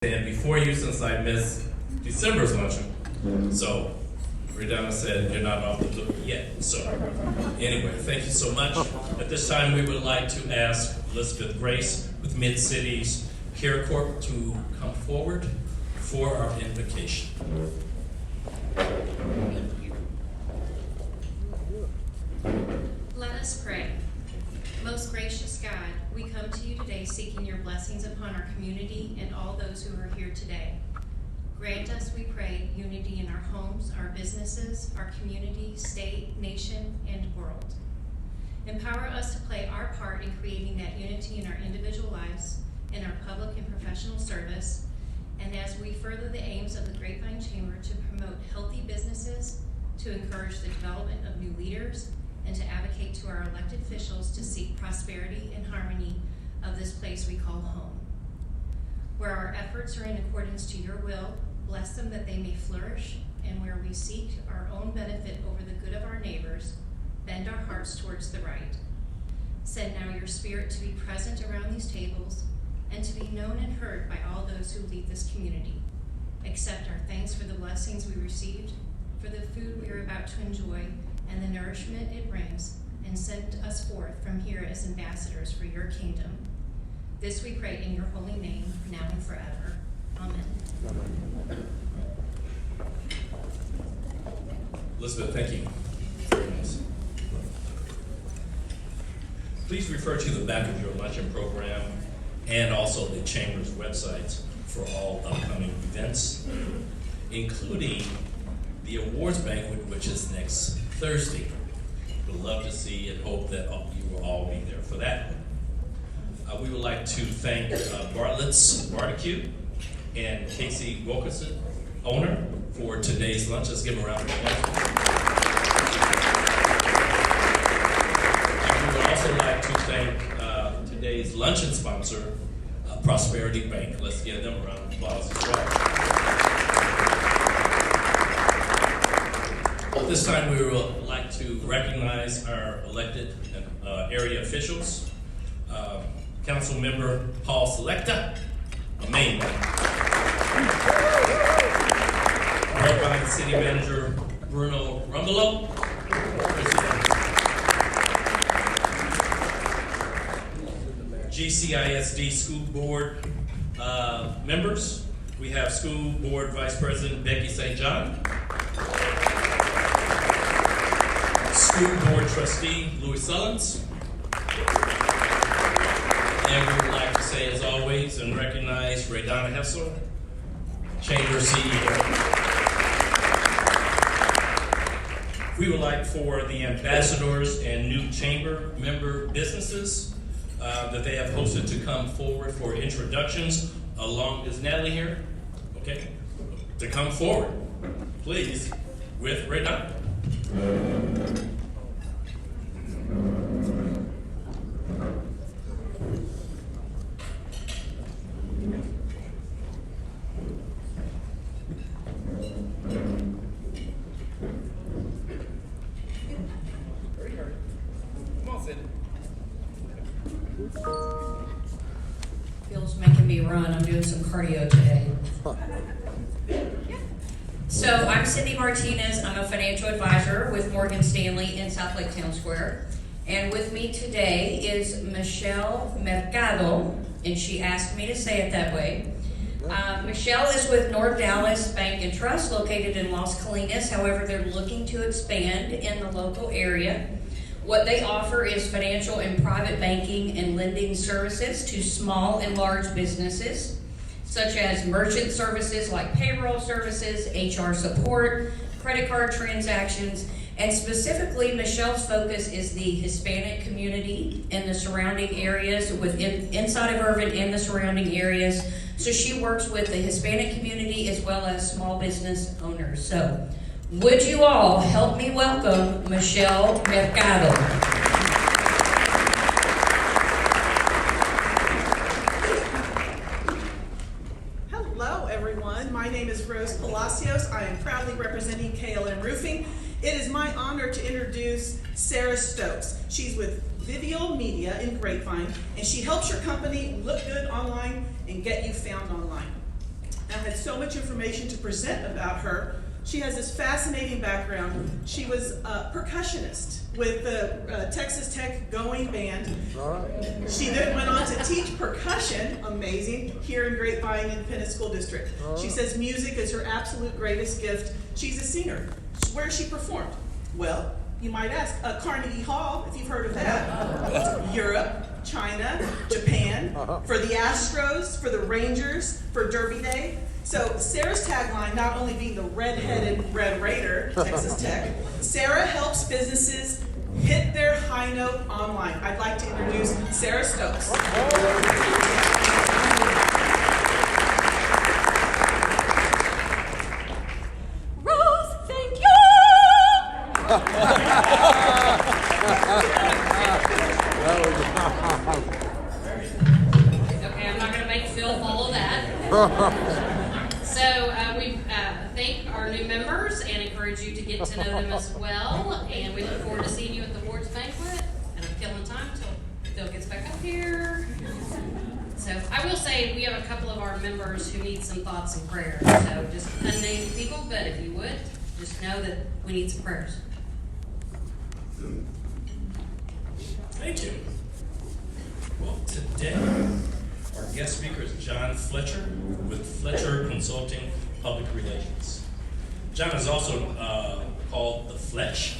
And before you, since I missed December's luncheon, so Redana said you're not off the hook yet. So anyway, thank you so much. At this time, we would like to ask Elizabeth Grace with Mid-Cities Care Corp to come forward for our invocation. Let us pray. Most gracious God, we come to you today seeking your blessings upon our community and all those who are here today. Grant us, we pray, unity in our homes, our businesses, our community, state, nation, and world. Empower us to play our part in creating that unity in our individual lives, in our public and professional service, and as we further the aims of the Grapevine Chamber to promote healthy businesses, to encourage the development of new leaders, and to advocate to our elected officials to seek prosperity and harmony of this place we call home. Where our efforts are in accordance to your will, bless them that they may flourish, and where we seek our own benefit over the good of our neighbors, bend our hearts towards the right. Send now your Spirit to be present around these tables and to be known and heard by all those who lead this community. Accept our thanks for the blessings we received, for the food we are about to enjoy, and the nourishment it brings, and send us forth from here as ambassadors for your kingdom. This we pray in your holy name, now and forever. Amen. Elizabeth, thank you. Very nice. Please refer to the back of your luncheon program and also the Chamber's websites for all upcoming events, including the awards banquet, which is next Thursday. We'd love to see and hope that you will all be there for that. We would like to thank Bartlett's Barbecue and Casey Wilkerson, owner, for today's lunch. Let's give them a round of applause. And we would also like to thank today's luncheon sponsor, Prosperity Bank. Let's give them a round of applause as well. At this time, we would like to recognize our elected area officials. Council Member Paul Selecta, a main one. Grapevine City Manager Bruno Rumbelow. GCISD School Board members. We have School Board Vice President Becky St. John. School Board Trustee Louis Sullins. And we would like to say, as always, and recognize Redana Hessel, Chamber CEO. We would like for the ambassadors and new Chamber member businesses that they have hosted to come forward for introductions. Is Natalie here? Okay. To come forward, please, with Redana. Phil's making me run. I'm doing some cardio today. So I'm Cindy Martinez. I'm a financial advisor with Morgan Stanley in South Lake Town Square. And with me today is Michelle Mercado, and she asked me to say it that way. Michelle is with North Dallas Bank and Trust, located in Las Colinas. However, they're looking to expand in the local area. What they offer is financial and private banking and lending services to small and large businesses, such as merchant services like payroll services, HR support, credit card transactions, and specifically Michelle's focus is the Hispanic community in the surrounding areas, inside of Irvin and the surrounding areas. So she works with the Hispanic community as well as small business owners. So would you all help me welcome Michelle Mercado? Hello, everyone. My name is Rose Palacios. I am proudly representing KLM Roofing. It is my honor to introduce Sarah Stokes. She's with Vivial Media in Grapevine, and she helps your company look good online and get you found online. so much information to present about her. She has this fascinating background. She was a percussionist with the Texas Tech Going Band. She then went on to teach percussion, amazing, here in Grapevine Independent School District. She says music is her absolute greatest gift. She's a singer. Where has she performed? Well, you might ask, Carnegie Hall, if you've heard of that. Europe, China, Japan, for the Astros, for the Rangers, for Derby Day. So Sarah's tagline, not only being the red-headed Red Raider, Texas Tech, Sarah helps businesses hit their high note online. I'd like to introduce Sarah Stokes. Rose, thank you! Okay, I'm not going to make Phil follow that. So we thank our new members and encourage you to get to know them as well. And we look forward to seeing you at the awards banquet. And I'm killing time until Phil gets back up here. So I will say we have a couple of our members who need some thoughts and prayers. So just unnamed people, but if you would, just know that we need some prayers. Thank you. Well, today, our guest speaker is John Fletcher with Fletcher Consulting Public Relations. John is also called the Fletch.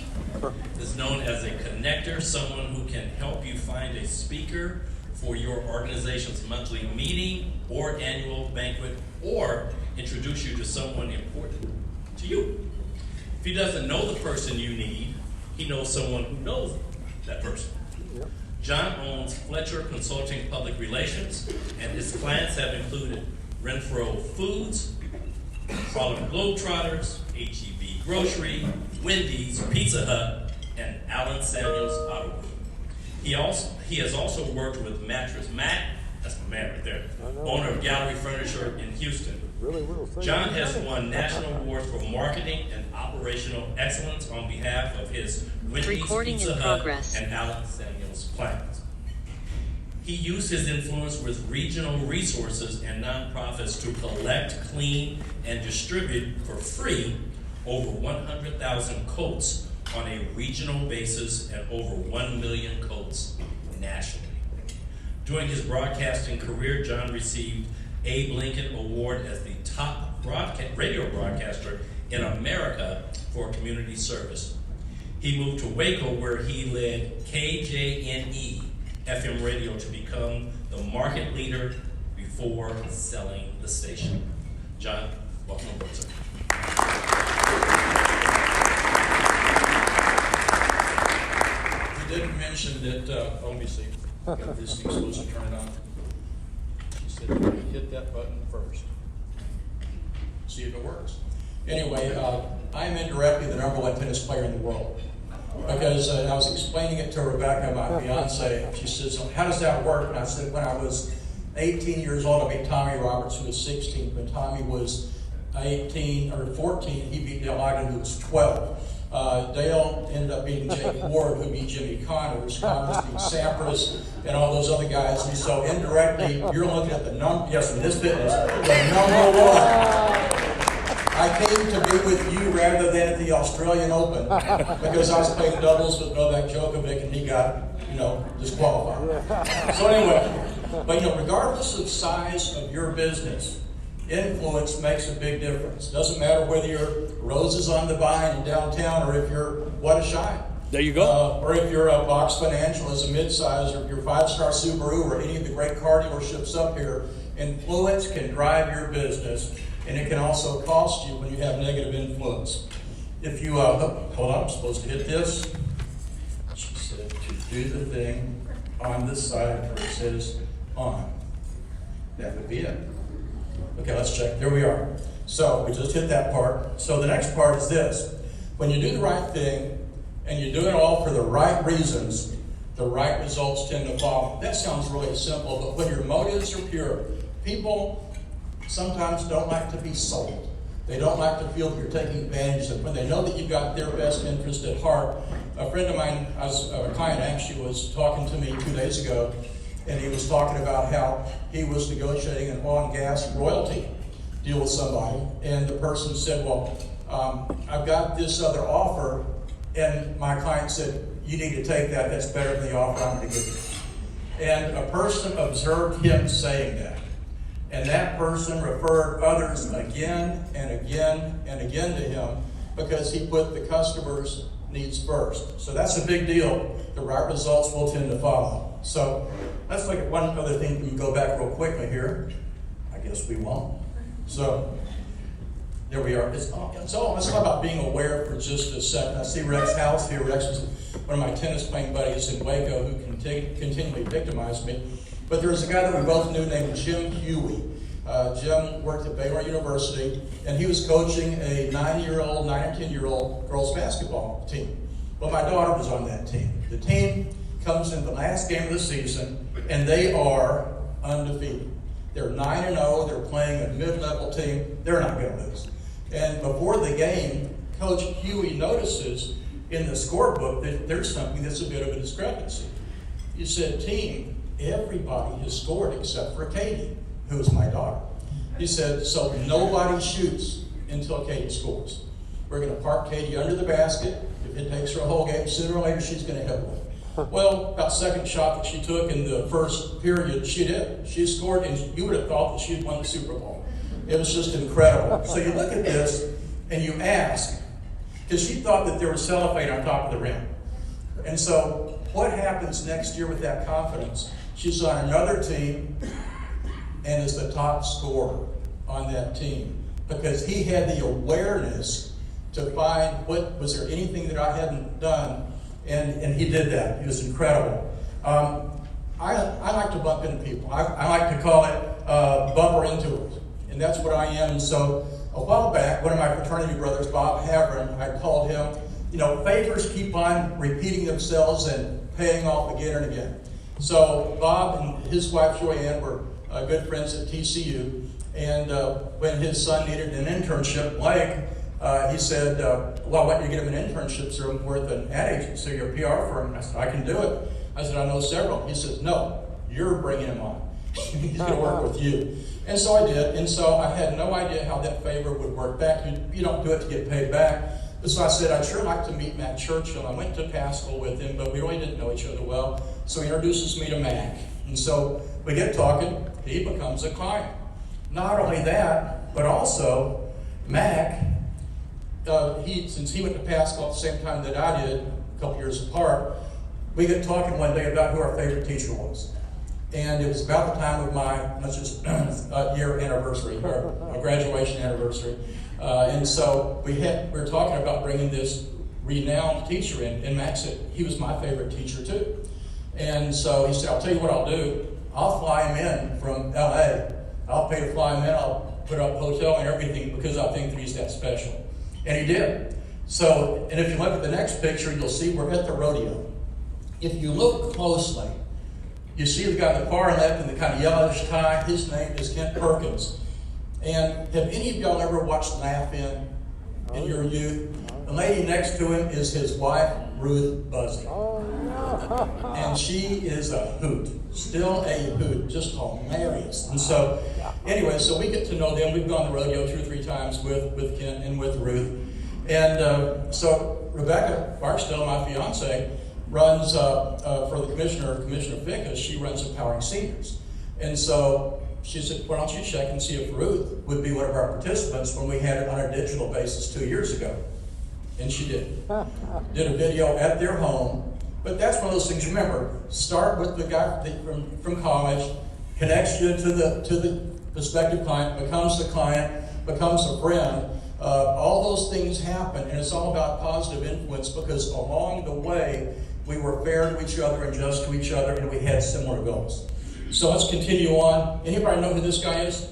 Is known as a connector, someone who can help you find a speaker for your organization's monthly meeting or annual banquet, or introduce you to someone important to you. If he doesn't know the person you need, he knows someone who knows that person. John owns Fletcher Consulting Public Relations, and his clients have included Renfro Foods, Harlem Globetrotters, H-E-B Grocery, Wendy's, Pizza Hut, and Allen Samuels Auto Group. He has also worked with Mattress Mack, that's my man right there, owner of GalleryFurniture in Houston. John has won national awards for marketing and operational excellence on behalf of his Wendy's, Pizza Hut, and Allen Samuels clients. He used his influence with regional resources and nonprofits to collect, clean, and distribute for free over 100,000 coats on a regional basis and over 1 million coats nationally. During his broadcasting career, John received Abe Lincoln Award as the top radio broadcaster in America for community service. He moved to Waco, where he led KJNE FM radio to become the market leader before selling the station. John, welcome aboard, sir. You didn't mention that, let me see, got this thing supposed to turn on. You said hit that button first. See if it works. Anyway, I'm indirectly the #1 tennis player in the world. Because I was explaining it to Rebecca, my fiance. She says, how does that work? And I said, when I was 18 years old, I beat Tommy Roberts, who was 16. When Tommy was 18 or 14, he beat Dale Ogden, who was 12. Dale ended up beating Jake Ward, who beat Jimmy Connors. Connors beat Sampras and all those other guys. And so indirectly, you're looking at the number, yes, in this business, the #1. I came to be with you rather than at the Australian Open because I was playing doubles with Novak Djokovic and he got, disqualified. So anyway, but regardless of size of your business, influence makes a big difference. Doesn't matter whether you're Roses on the Vine in downtown or if you're What a Shine. There you go. Or if you're a Box Financial as a midsize, or if you're 5-star Subaru or any of the great car dealerships up here, influence can drive your business. And it can also cost you when you have negative influence. If you, hold on, I'm supposed to hit this. She said to do the thing on this side where it says on. That would be it. Okay, let's check. There we are. So we just hit that part. So the next part is this. When you do the right thing and you do it all for the right reasons, the right results tend to follow. That sounds really simple, but when your motives are pure, people sometimes don't like to be sold. They don't like to feel that you're taking advantage of them. When they know that you've got their best interest at heart. A friend of mine, a client actually, was talking to me 2 days ago, and he was talking about how he was negotiating an oil and gas royalty. deal with somebody, and the person said, well, I've got this other offer, and my client said, you need to take that, that's better than the offer I'm going to give you. And a person observed him saying that, and that person referred others again and again and again to him because he put the customer's needs first. So that's a big deal. The right results will tend to follow. So let's look at one other thing. We can go back real quickly here. I guess we won't. So there we are. It's all about being aware for just a second. I see Rex House here. Rex is one of my tennis playing buddies in Waco who continually victimized me. But there's a guy that we both knew named JimHuey. Jim worked at Baylor University, and he was coaching a 9 or 10-year-old girls basketball team. Well, my daughter was on that team. The team comes in the last game of the season, and they are undefeated. They're 9-0. They're playing a mid-level team. They're not going to lose. And before the game, Coach Huey notices in the scorebook that there's something that's a bit of a discrepancy. He said, team, everybody has scored except for Katie, who is my daughter. He said, so nobody shoots until Katie scores. We're going to park Katie under the basket. If it takes her a whole game, sooner or later she's going to hit one. Well, about second shot that she took in the first period, she did. She scored, and you would have thought that she had won the Super Bowl. It was just incredible. So you look at this, and you ask, because she thought that there was cellophane on top of the rim. And so what happens next year with that confidence? She's on another team and is the top scorer on that team because he had the awareness to find was there anything that I hadn't done, and he did that. It was incredible. I like to bump into people. I like to call it bumper into it, and that's what I am. And so a while back, one of my fraternity brothers, Bob Havron, I called him, favors keep on repeating themselves and paying off again and again. So Bob and his wife Joanne were good friends at TCU, and when his son needed an internship, he said, well, why don't you get him an internship so I'm worth an ad agency or a PR firm? And I said, I can do it. I said, I know several. He says, no, you're bringing him on. He's going to work with you. And so I did, and so I had no idea how that favor would work back. You don't do it to get paid back. So I said, I'd sure like to meet MacChurchill. I went to Paschal with him, but we really didn't know each other well. So he introduces me to Mac. And so we get talking, he becomes a client. Not only that, but also Mac, since he went to Paschal at the same time that I did, a couple years apart, we get talking one day about who our favorite teacher was. And it was about the time of my, year anniversary, or graduation anniversary. And so we were talking about bringing this renowned teacher in, and Mac said he was my favorite teacher too. And so he said, I'll tell you what I'll do. I'll fly him in from LA. I'll pay to fly him in. I'll put up a hotel and everything because I think that he's that special. And he did. So, and if you look at the next picture, you'll see we're at the rodeo. If you look closely, you see the guy on the far left in the kind of yellowish tie. His name is Kent Perkins. And have any of y'all ever watched Laugh In your youth? The lady next to him is his wife, RuthBuzzi. And she is a hoot, still a hoot, just hilarious. And so, anyway, so we get to know them. We've gone to the rodeo 2 or 3 times with Kent and with Ruth. And so RebeccaBarksdale, my fiance, runs for the Commissioner Fickus. She runs Empowering Seniors. And so she said, why don't you check and see if Ruth would be one of our participants when we had it on a digital basis 2 years ago. And she did. Did a video at their home. But that's one of those things, remember, start with the guy from college, connects you to the prospective client, becomes the client, becomes a friend. All those things happen, and it's all about positive influence because along the way, we were fair to each other and just to each other, and we had similar goals. So let's continue on. Anybody know who this guy is?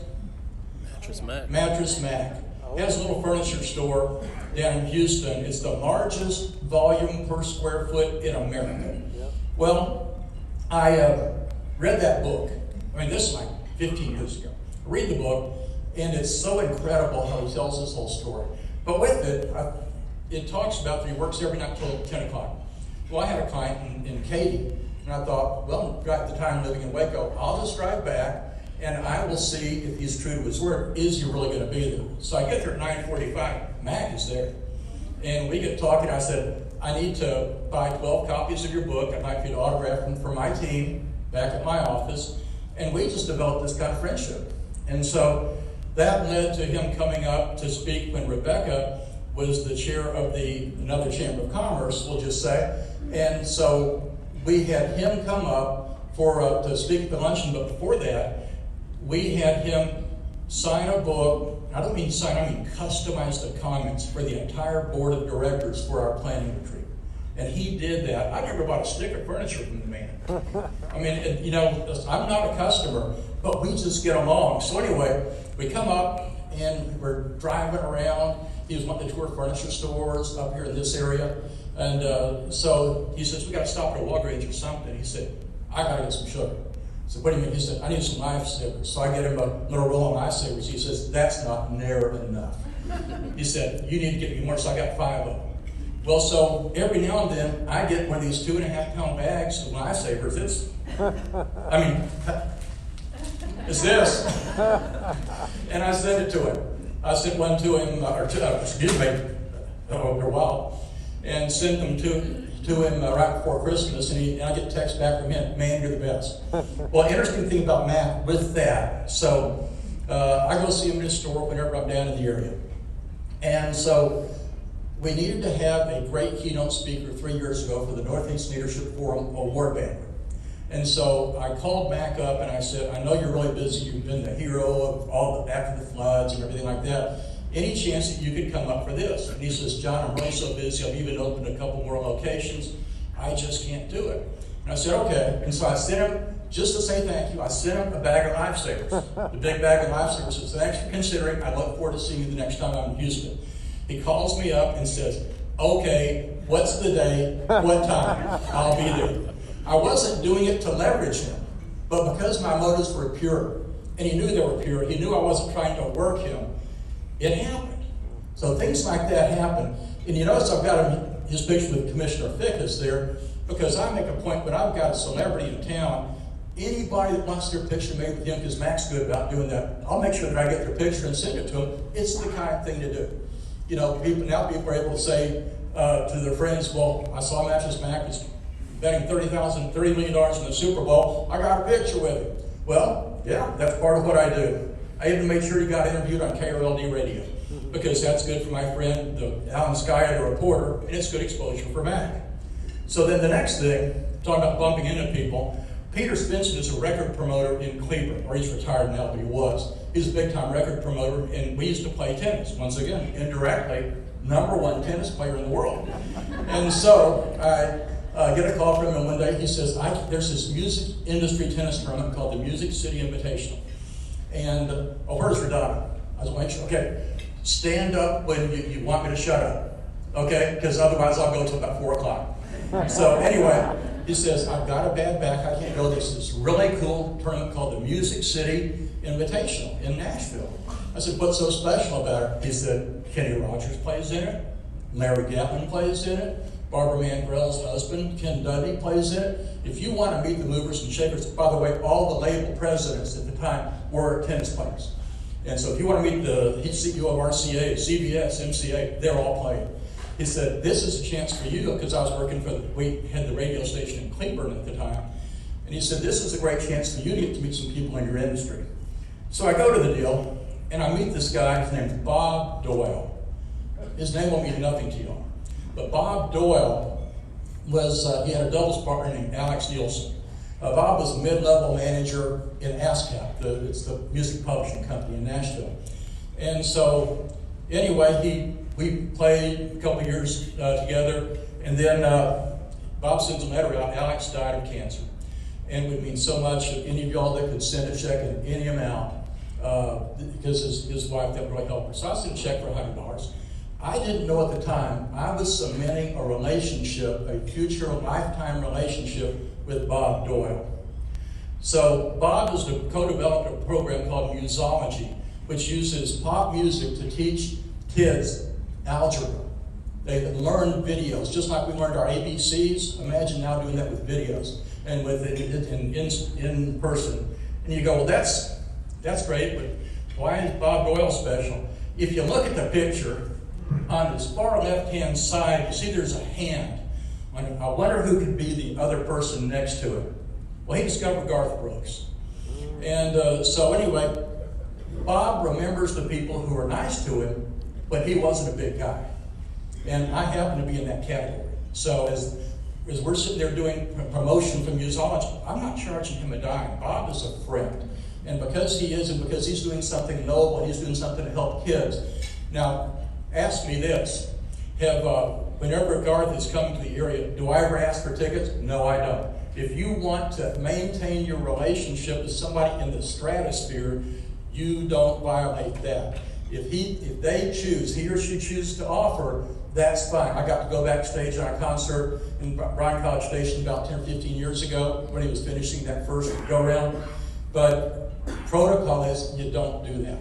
Mattress Mack. Mattress Mack. He has a little furniture store down in Houston. It's the largest volume per square foot in America. Yep. Well, I read that book. I mean, this is like 15 years ago. I read the book, and it's so incredible how he tells this whole story. But with it, it talks about that he works every night till 10 o'clock. Well, I had a client in Katy, and I thought, well, at the time living in Waco, I'll just drive back, and I will see if he's true to his word. Is he really going to be there? So I get there at 9:45. Mack is there. And we get talking. I said, I need to buy 12 copies of your book. I'd like you to autograph them for my team back at my office. And we just developed this kind of friendship. And so that led to him coming up to speak when Rebecca was the chair of another Chamber of Commerce, we'll just say. And so we had him come up to speak at the luncheon, but before that, we had him sign a book. I don't mean sign, I mean customize the comments for the entire board of directors for our planning retreat. And he did that. I never bought a stick of furniture from the man. I mean, you know, I'm not a customer, but we just get along. So anyway, we come up and we're driving around. He was wanting to tour furniture stores up here in this area. And so he says, we got to stop at a Walgreens or something. He said, I got to get some sugar. I said, what do you mean? He said, I need some LifeSavers. So I get him a little roll of LifeSavers. He says, that's not near enough. He said, you need to get me more. So I got 5 of them. Well, so every now and then I get one of these 2.5-pound bags of LifeSavers. It's this. And I sent it to him. I sent one to him, for a while, and sent them to him right before Christmas, and I get a text back from him, man, you're the best. Well, interesting thing about Matt with that, so I go see him in his store whenever I'm down in the area. And so we needed to have a great keynote speaker 3 years ago for the Northeast Leadership Forum Award Banquet. And so I called Mack up and I said, I know you're really busy, you've been the hero of after the floods and everything like that. Any chance that you could come up for this? And he says, John, I'm really so busy, I've even opened a couple more locations. I just can't do it. And I said, okay. And so I sent him, just to say thank you, I sent him a bag of LifeSavers. The big bag of LifeSavers. Says, thanks for considering. I look forward to seeing you the next time I'm in Houston. He calls me up and says, okay, what's the day, what time? I'll be there. I wasn't doing it to leverage him, but because my motives were pure, and he knew they were pure, he knew I wasn't trying to work him, it happened. So things like that happen. And you notice I've got his picture with Commissioner Fickus there, because I make a point when I've got a celebrity in town, anybody that wants their picture made with him, because Mack's good about doing that, I'll make sure that I get their picture and send it to him. It's the kind of thing to do. You know, people are able to say to their friends, well, I saw Mattress Mack is betting $30 million in the Super Bowl. I got a picture with him. Well, yeah, that's part of what I do. I even made sure he got interviewed on KJNE Radio, because that's good for my friend, Alan Skye, the reporter, and it's good exposure for Mack. So then the next thing, talking about bumping into people, Peter Spencer is a record promoter in Cleveland, or he's retired now, but he was. He's a big-time record promoter, and we used to play tennis. Once again, indirectly, #1 tennis player in the world. And so I get a call from him one day. He says, there's this music industry tennis tournament called the Music City Invitational. And, where's Radonna? I was like, okay, stand up when you want me to shut up, okay? Because otherwise I'll go till about 4 o'clock. So anyway, he says, I've got a bad back, I can't go. There's this really cool tournament called the Music City Invitational in Nashville. I said, what's so special about it? He said, Kenny Rogers plays in it, Larry Gatlin plays in it, Barbara Mandrell's husband, Ken Dudley, plays in it. If you want to meet the movers and shakers, by the way, all the label presidents at the time were tennis players. And so if you want to meet the CEO of RCA, CBS, MCA, they're all playing. He said, this is a chance for you, because I was working we had the radio station in Cleveland at the time. And he said, this is a great chance for you to get to meet some people in your industry. So I go to the deal, and I meet this guy, his name's BobDoyle. His name won't mean nothing to you. But BobDoyle he had a doubles partner named Alex Euless. Bob was a mid-level manager in ASCAP, it's the music publishing company in Nashville. And so, anyway, we played a couple years together, and then Bob sends a letter out. Alex died of cancer. And it would mean so much if any of y'all that could send a check in any amount, because his wife, that really helped her. So I sent a check for $100. I didn't know at the time I was cementing a relationship, a future lifetime relationship with BobDoyle. So Bob has co-developed a program called Musology, which uses pop music to teach kids algebra. They learn videos, just like we learned our ABCs. Imagine now doing that with videos and with it in person. And you go, well, that's that's great, but why is BobDoyle special? If you look at the picture, on his far left-hand side, you see there's a hand. I wonder who could be the other person next to it. Well, he discovered GarthBrooks. And so anyway, Bob remembers the people who were nice to him, but he wasn't a big guy. And I happen to be in that category. So as we're sitting there doing promotion from Musology, I'm not charging him a dime. Bob is a friend. And because he is, and because he's doing something noble, he's doing something to help kids. Now, ask me this. Whenever Garth is coming to the area, do I ever ask for tickets? No, I don't. If you want to maintain your relationship with somebody in the stratosphere, you don't violate that. If they choose, he or she chooses to offer, that's fine. I got to go backstage on a concert in Bryan College Station about 10 or 15 years ago when he was finishing that first go-round. But protocol is you don't do that.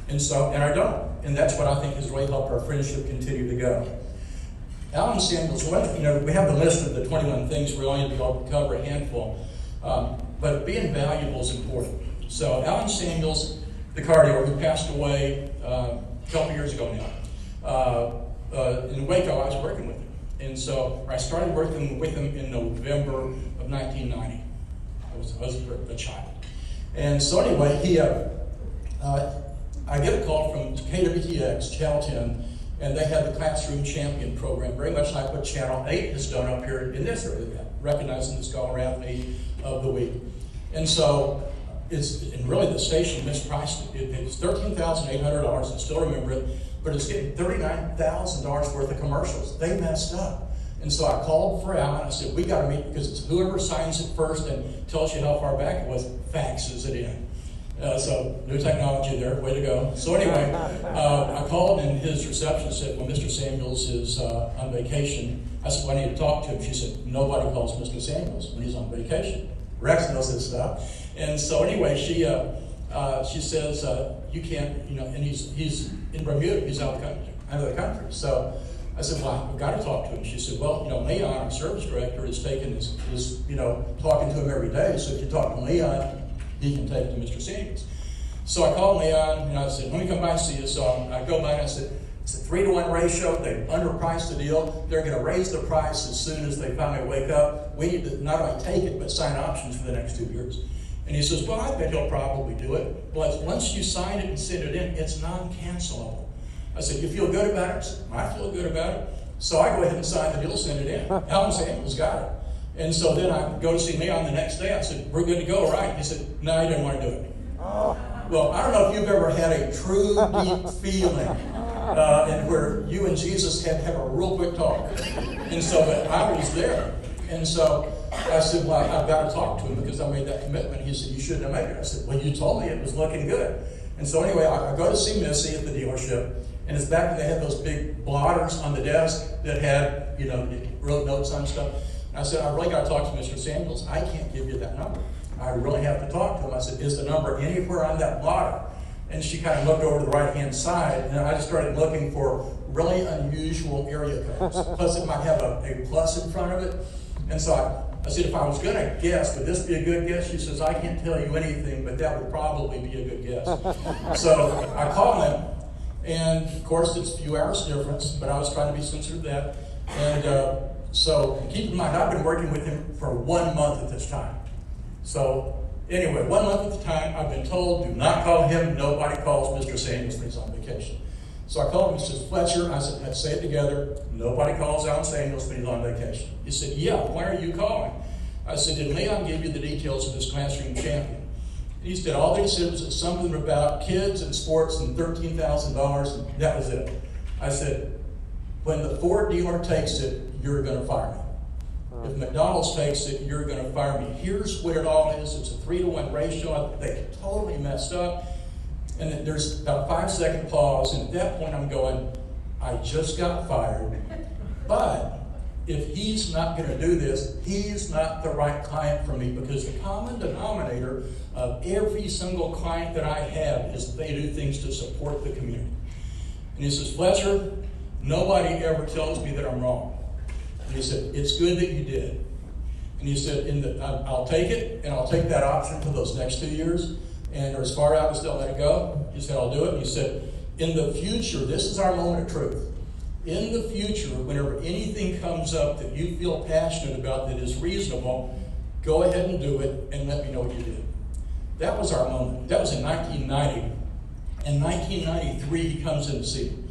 And I don't. And that's what I think has really helped our friendship continue to go. Alan Samuels, we have the list of the 21 things. We're only going to be able to cover a handful. But being valuable is important. So Alan Samuels, the cardio, who passed away a couple years ago now, in Waco, I was working with him. And so I started working with him in November of 1990. I was a child. And so anyway, I get a call from KWTX, Channel 10, and they have the ClassroomChampion program, very much like what Channel 8 has done up here in this area, recognizing the Scholar Athlete of the Week. And so, and really the station mispriced it. It's $13,800, I still remember it, but it's getting $39,000 worth of commercials. They messed up. And so I called for Alan, I said, we gotta meet, because it's whoever signs it first and tells you how far back it was, faxes it in. So new technology there, way to go. So anyway, I called and his receptionist said, well, Mr. Samuels is on vacation. I said, well, I need to talk to him. She said, nobody calls Mr. Samuels when he's on vacation. Rex knows this stuff. And so anyway, she says, you can't, and he's in Bermuda, he's out of the country. So I said, well, I've got to talk to him. She said, well, Leon, our service director, is taking his talking to him every day. So if you talk to Leon, he can take to Mr. Samuels. So I called Leon and I said, let me come by and see you. So I go by and I said, it's a 3-to-1 ratio. They've underpriced the deal. They're going to raise the price as soon as they finally wake up. We need to not only take it, but sign options for the next 2 years. And he says, well, I bet he'll probably do it. Well, once you sign it and send it in, it's non-cancelable. I said, you feel good about it? I feel good about it. So I go ahead and sign the deal, send it in. Alan Samuels got it. And so then I go to see Leon the next day. I said, we're good to go, right? He said, no, he didn't want to do it. Well, I don't know if you've ever had a true deep feeling and where you and Jesus have a real quick talk. And so I was there. And so I said, well, I've got to talk to him because I made that commitment. He said, you shouldn't have made it. I said, well, you told me it was looking good. And so anyway, I go to see Missy at the dealership. And it's back when they had those big blotters on the desk that had, wrote notes on stuff. I said, I really got to talk to Mr. Samuels. I can't give you that number. I really have to talk to him. I said, is the number anywhere on that blotter? And she kind of looked over to the right-hand side, and I just started looking for really unusual area codes. Plus, it might have a plus in front of it. And so I said, if I was going to guess, would this be a good guess? She says, I can't tell you anything, but that would probably be a good guess. So I call him, and of course, it's a few hours difference, but I was trying to be sensitive to that. And so keep in mind, I've been working with him for 1 month at this time. So anyway, 1 month at the time, I've been told, do not call him. Nobody calls Mr. Samuels when he's on vacation. So I called him, he says, Fletcher, I said, let's say it together. Nobody calls Alan Samuels when he's on vacation. He said, yeah, why are you calling? I said, did Leon give you the details of this classroom champion? He said, all they said was something about kids and sports and $13,000, and that was it. I said, when the Ford dealer takes it, you're going to fire me. If McDonald's takes it, you're going to fire me. Here's what it all is. It's a 3-to-1 ratio. They totally messed up. And then there's about a 5-second pause, and at that point I'm going, I just got fired. But if he's not going to do this, he's not the right client for me, because the common denominator of every single client that I have is they do things to support the community. And he says, Fletcher, nobody ever tells me that I'm wrong. And he said, it's good that you did. And he said, I'll take it, and I'll take that option for those next 2 years. And as far out as they'll let it go, he said, I'll do it. And he said, in the future, this is our moment of truth. In the future, whenever anything comes up that you feel passionate about that is reasonable, go ahead and do it and let me know what you did. That was our moment. That was in 1990. In 1993, he comes in to see me.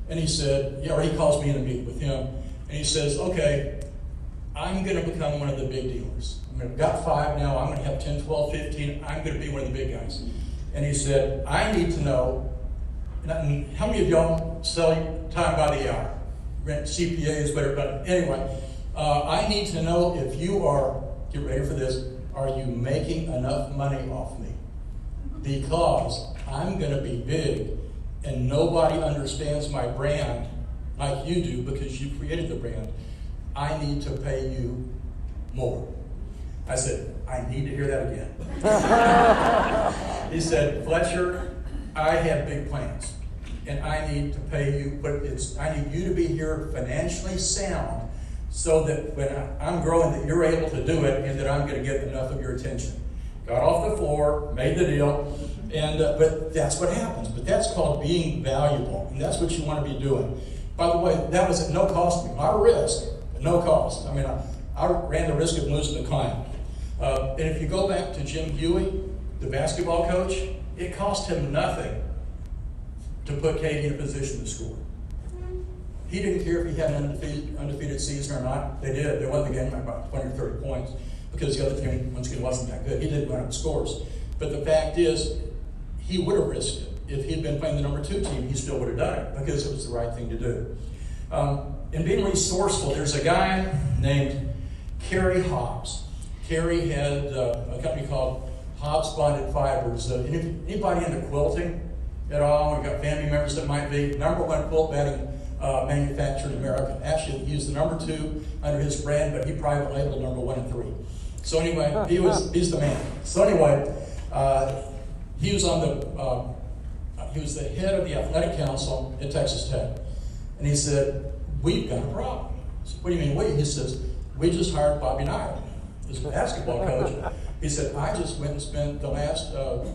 And he said, or he calls me in to meet with him. And he says, okay, I'm going to become one of the big dealers. I've got 5 now. I'm going to have 10, 12, 15. I'm going to be one of the big guys. And he said, I need to know, and how many of y'all sell time by the hour? Rent CPAs, whatever. But anyway, I need to know if you are, get ready for this, are you making enough money off me? Because I'm going to be big, and nobody understands my brand like you do because you created the brand. I need to pay you more. I said, I need to hear that again. He said, Fletcher, I have big plans, and I need to pay you, but I need you to be here financially sound so that when I'm growing, that you're able to do it and that I'm going to get enough of your attention. Got off the floor, made the deal, and but that's what happens. But that's called being valuable, and that's what you want to be doing. By the way, that was at no cost to me. Not a risk, but no cost. I mean, I ran the risk of losing the client. And if you go back to JimHuey, the basketball coach, it cost him nothing to put Katie in a position to score. He didn't care if he had an undefeated season or not. They did. They won the game by about 20 or 30 points because the other team, once again, wasn't that good. He didn't run up scores. But the fact is, he would have risked it. If he had been playing the number 2 team, he still would have done it because it was the right thing to do. In being resourceful, there's a guy named CareyHobbs. Carey had a company called Hobbs Bonded Fibers. Anybody into quilting at all? We've got family members that might be. #1 quilt bedding manufacturer in America. Actually, he was the number 2 under his brand, but he private labeled #1 and 3. So anyway, he's the man. So anyway, he was the head of the athletic council at Texas Tech. And he said, we've got a problem. I said, what do you mean we? He says, we just hired BobKnight as a basketball coach. He said, I just went and spent the last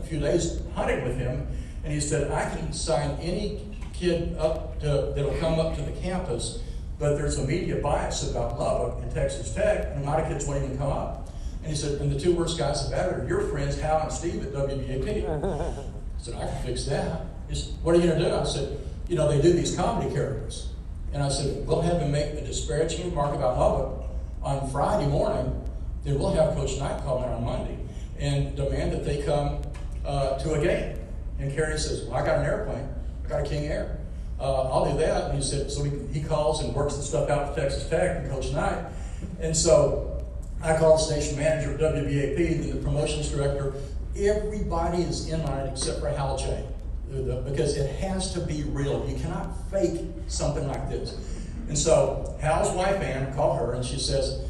few days hunting with him. And he said, I can sign any kid that'll come up to the campus, but there's a media bias about Lubbock and Texas Tech, and a lot of kids won't even come up. And he said, and the 2 worst guys about it are your friends, Hal and Steve at WBAP. I said, I can fix that. He said, what are you going to do? I said, they do these comedy characters. And I said, we'll have him make a disparaging remark about Lubbock on Friday morning, then we'll have Coach Knight call in on Monday and demand that they come to a game. And Carey says, well, I got an airplane. I got a King Air. I'll do that. And he said, so he calls and works the stuff out for Texas Tech and Coach Knight. And so I called the station manager at WBAP, and the promotions director. Everybody is in on it except for HalJay, because it has to be real. You cannot fake something like this. And so Hal's wife, Ann, called her, and she says,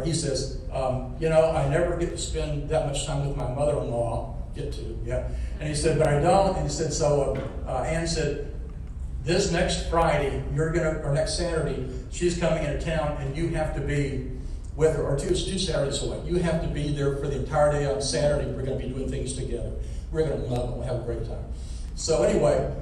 he says, I never get to spend that much time with my mother-in-law. Get to, yeah. And he said, but I don't. And he said, so Ann said, this next Friday, or next Saturday, she's coming into town, and you have to be with her, or two Saturdays away. You have to be there for the entire day on Saturday. We're going to be doing things together. We're going to love it. We'll have a great time. So anyway,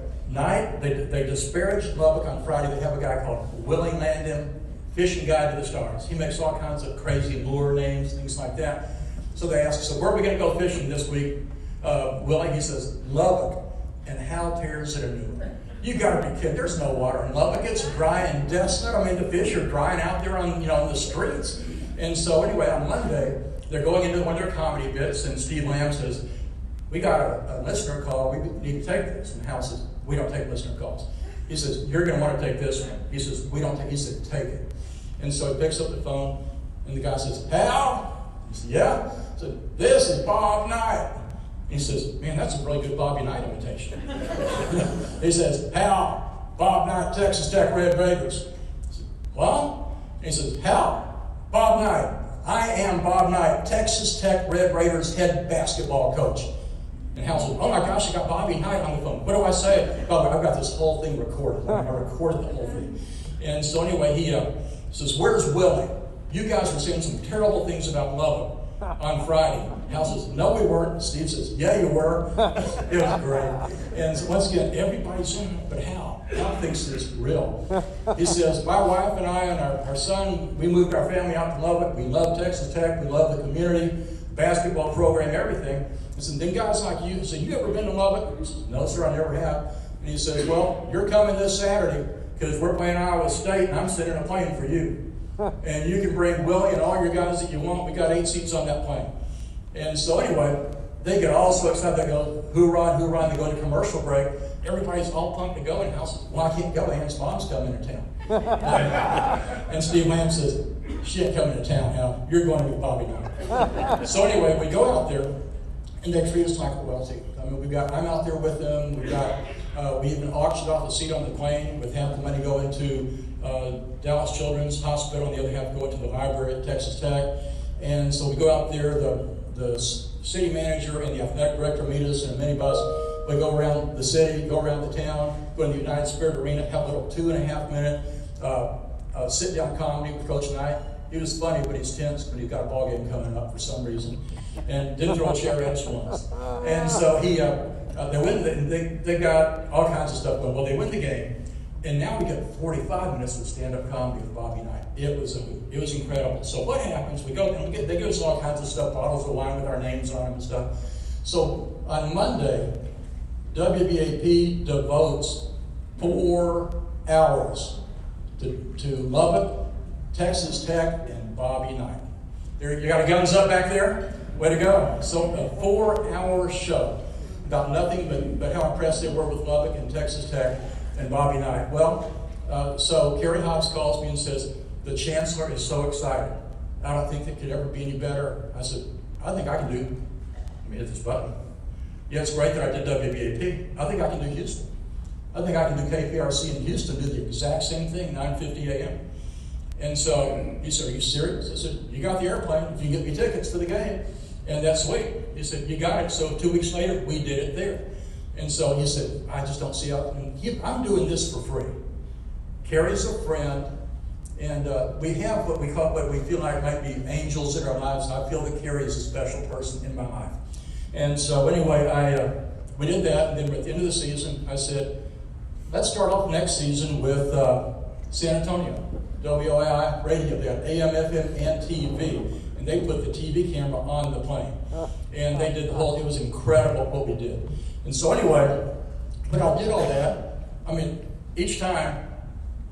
they disparage Lubbock on Friday. They have a guy called Willie Landon, Fishing Guide to the Stars. He makes all kinds of crazy lure names, things like that. So they ask, so where are we going to go fishing this week? Willie, he says, Lubbock. And Hal tears it anew. You got to be kidding. There's no water in Lubbock. It's dry and desolate. I mean, the fish are drying out there on the streets. And so anyway, on Monday, they're going into one of their comedy bits, and Steve Lamb says, we got a listener call. We need to take this. And Hal says, we don't take listener calls. He says, you're going to want to take this one. He says, we don't take. He said, take it. And so he picks up the phone, and the guy says, Hal? He said, yeah. He said, this is BobKnight. He says, man, that's a really good BobKnight imitation. He says, Hal, BobKnight, Texas Tech Red Raiders. I said, what? And he says, Hal, BobKnight, I am BobKnight, Texas Tech Red Raiders head basketball coach. And Hal said, oh my gosh, I got BobKnight on the phone. What do I say? Oh, I've got this whole thing recorded. I recorded the whole thing. And so anyway, he says, where's Willie? You guys are saying some terrible things about Lubbock. on Friday. Hal says, no, we weren't. Steve says, yeah, you were. It was great. And so once again, everybody's in it, but Hal thinks it's real. He says, my wife and I and our son, we moved our family out to Lubbock. We love Texas Tech. We love the community, basketball program, everything. I said, then guys like you, said, you ever been to Lubbock? He says, no, sir, I never have. And he says, well, you're coming this Saturday because we're playing Iowa State and I'm sitting in a plane for you. And you can bring Willie and all your guys that you want. We got 8 seats on that plane. And so anyway, they get all so excited. They go, hoorah, hoorah. They go into commercial break. Everybody's all pumped to go. And Hal says, well, I can't go. Ann's mom's coming to town. And Steve Lamb says, she ain't coming to town, Hal. You're going to be BobKnight. So anyway, we go out there, and they treat us like royalty. I mean, I'm out there with them. We even auctioned off a seat on the plane with half the money going to Dallas Children's Hospital, and the other half going to the library at Texas Tech. And so we go out there, the city manager and the athletic director meet us in a minibus. We go around the city, go around the town, go to the United Spirit Arena, have a little 2.5-minute sit-down comedy with Coach Knight. He was funny, but he's tense, but he's got a ball game coming up for some reason. And didn't throw a chair at us once. And so they got all kinds of stuff going. Well, they win the game. And now we get 45 minutes of stand-up comedy with BobKnight. It was incredible. So what happens? We go and they give us all kinds of stuff, bottles of wine with our names on them and stuff. So on Monday, WBAP devotes 4 hours to Lubbock, Texas Tech, and BobKnight. You got a guns up back there? Way to go. So a 4-hour show about nothing but how impressed they were with Lubbock and Texas Tech and BobKnight. Well, so CareyHobbs calls me and says, the chancellor is so excited. I don't think it could ever be any better. I said, I think I can do, let me hit this button. Yeah, it's great that I did WBAP. I think I can do Houston. I think I can do KPRC in Houston, do the exact same thing, 9:50 a.m. And so he said, are you serious? I said, you got the airplane, if you can get me tickets to the game. And that's sweet. He said, you got it. So 2 weeks later, we did it there. And so he said, I just don't see how, I'm doing this for free. Carey's a friend, and we have what we feel like might be angels in our lives. I feel that Carey is a special person in my life. And so anyway, we did that, and then at the end of the season, I said, let's start off next season with San Antonio, WOAI radio. They had AM, FM, and TV. And they put the TV camera on the plane. And they did it was incredible what we did. And so anyway, when I did all that, I mean, each time,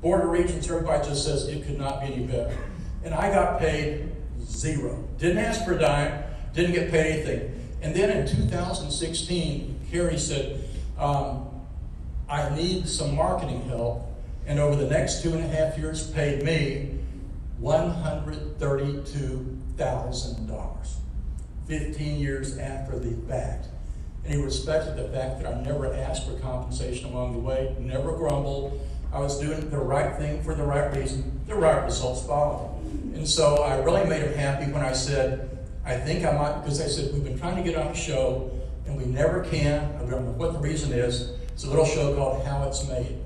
Board of Regents, everybody just says it could not be any better. And I got paid $0. Didn't ask for a dime, didn't get paid anything. And then in 2016, Carey said, I need some marketing help. And over the next 2.5 years, paid me $132,000, 15 years after the fact. And he respected the fact that I never asked for compensation along the way, never grumbled. I was doing the right thing for the right reason. The right results followed. And so I really made him happy when I said, I think I might, because I said, we've been trying to get on a show, and we never can. I don't know what the reason is. It's a little show called How It's Made.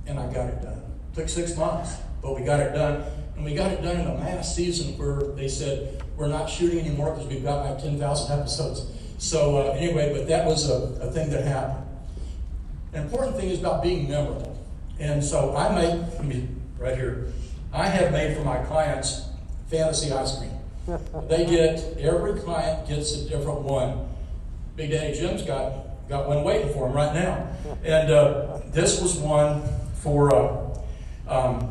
And I got it done. It took 6 months, but we got it done. And we got it done in a mass season where they said, we're not shooting anymore because we've got like 10,000 episodes. So anyway, but that was a thing that happened. An important thing is about being memorable. And so I right here, I have made for my clients fantasy ice cream. Every client gets a different one. Big Daddy Jim's got one waiting for him right now. And this was one for, let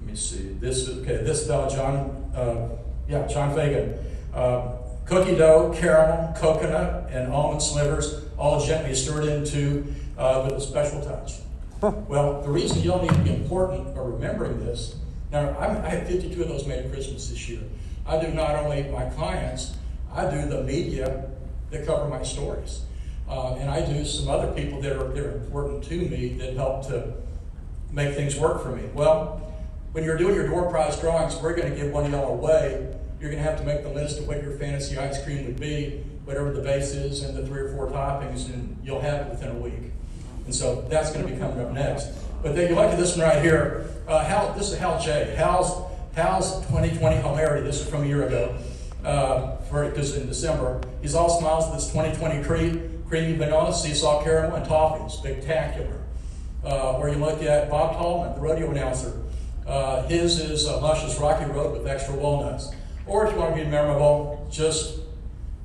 me see, this fellow, John Fagan. Cookie dough, caramel, coconut, and almond slivers, all gently stirred into with a special touch. Well, the reason you don't need to be important or remembering this, now I have 52 of those made at Christmas this year. I do not only my clients, I do the media that cover my stories. And I do some other people that are important to me that help to make things work for me. Well, when you're doing your door prize drawings, we're going to give one of y'all away. You're going to have to make the list of what your fantasy ice cream would be, whatever the base is, and the 3 or 4 toppings, and you'll have it within a week. And so that's going to be coming up next. But then you look at this one right here. This is HalJay. Hal's 2020 hilarity. This is from a year ago. because in December, he's all smiles with this 2020 creamy vanilla, sea salt caramel, and toffee. Spectacular. Or you look at Bob Tallman, the rodeo announcer. His is luscious Rocky Road with extra walnuts. Or if you want to be memorable, just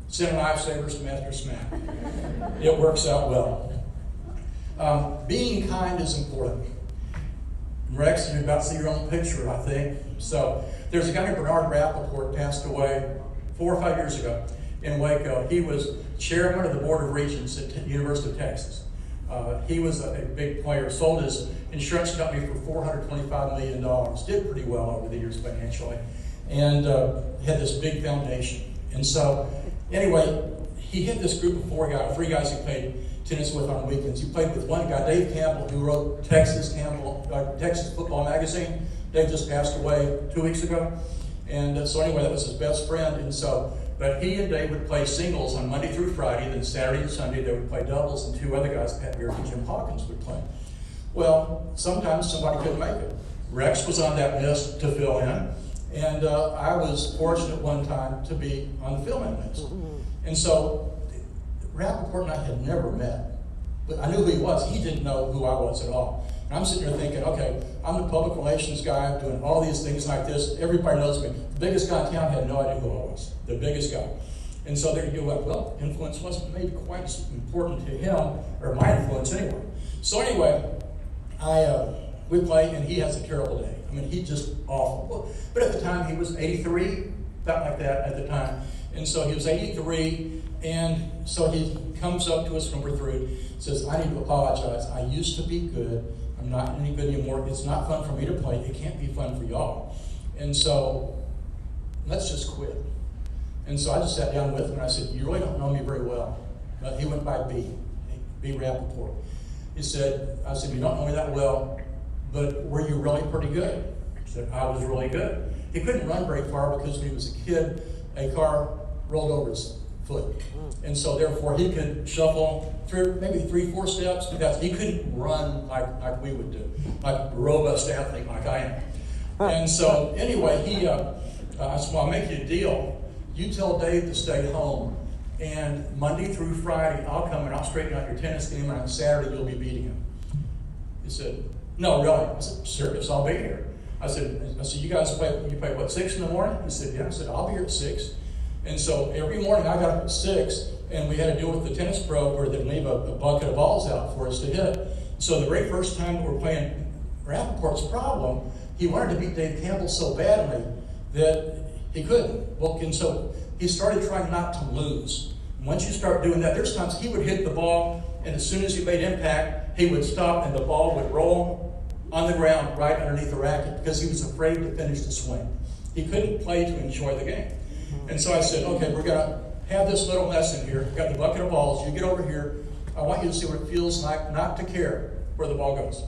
send LifeSavers to Mattress Mack. It works out well. Being kind is important. Rex, you're about to see your own picture, I think. So there's a guy named BernardRapoport passed away 4 or 5 years ago in Waco. He was chairman of the Board of Regents at the University of Texas. He was a big player, sold his insurance company for $425 million, did pretty well over the years financially, and had this big foundation. And so, anyway, he had this group of three guys he played tennis with on weekends. He played with one guy, Campbell, who wrote Texas Football Magazine. Dave just passed away 2 weeks ago. And so anyway, that was his best friend. And so, but he and Dave would play singles on Monday through Friday, then Saturday and Sunday they would play doubles, and two other guys, Pat Beard and Jim Hawkins, would play. Well, sometimes somebody couldn't make it. Rex was on that list to fill in, and I was fortunate one time to be on the fill-in list. And so Rapoport and I had never met, but I knew who he was. He didn't know who I was at all. And I'm sitting there thinking, okay, I'm the public relations guy doing all these things like this. Everybody knows me. The biggest guy in town had no idea who I was. The biggest guy. And so there you go, well, influence wasn't maybe quite as important to him, or my influence anyway. So anyway, we play, and he has a terrible day. I mean, he's just awful. But at the time, he was 83, about like that at the time. And so he was 83, and so he comes up to us when we're through, says, I need to apologize. I used to be good. I'm not any good anymore. It's not fun for me to play. It can't be fun for y'all. And so let's just quit. And so I just sat down with him and I said, you really don't know me very well. He went by B Rapoport. I said, you don't know me that well, but were you really pretty good? He said, I was really good. He couldn't run very far because when he was a kid, a car rolled over his foot. And so therefore he could shuffle maybe 3-4 steps, because he couldn't run like we would do, like a robust athlete like I am. And so anyway, I said, well, I'll make you a deal. You tell Dave to stay home, and Monday through Friday, I'll come and I'll straighten out your tennis game, and on Saturday you'll be beating him. He said, no, really? I said, serious, I'll be here. I said, you guys play what, 6 in the morning? He said, yeah. I said, I'll be here at 6. And so every morning I got up at 6, and we had to deal with the tennis pro where they'd leave a bucket of balls out for us to hit. So the very first time we were playing Rapoport's problem, he wanted to beat DaveCampbell so badly that he couldn't. Well, and so he started trying not to lose. And once you start doing that, there's times he would hit the ball, and as soon as he made impact, he would stop and the ball would roll on the ground right underneath the racket because he was afraid to finish the swing. He couldn't play to enjoy the game. And so I said, okay, we're going to have this little lesson here. We've got the bucket of balls. You get over here. I want you to see what it feels like not to care where the ball goes.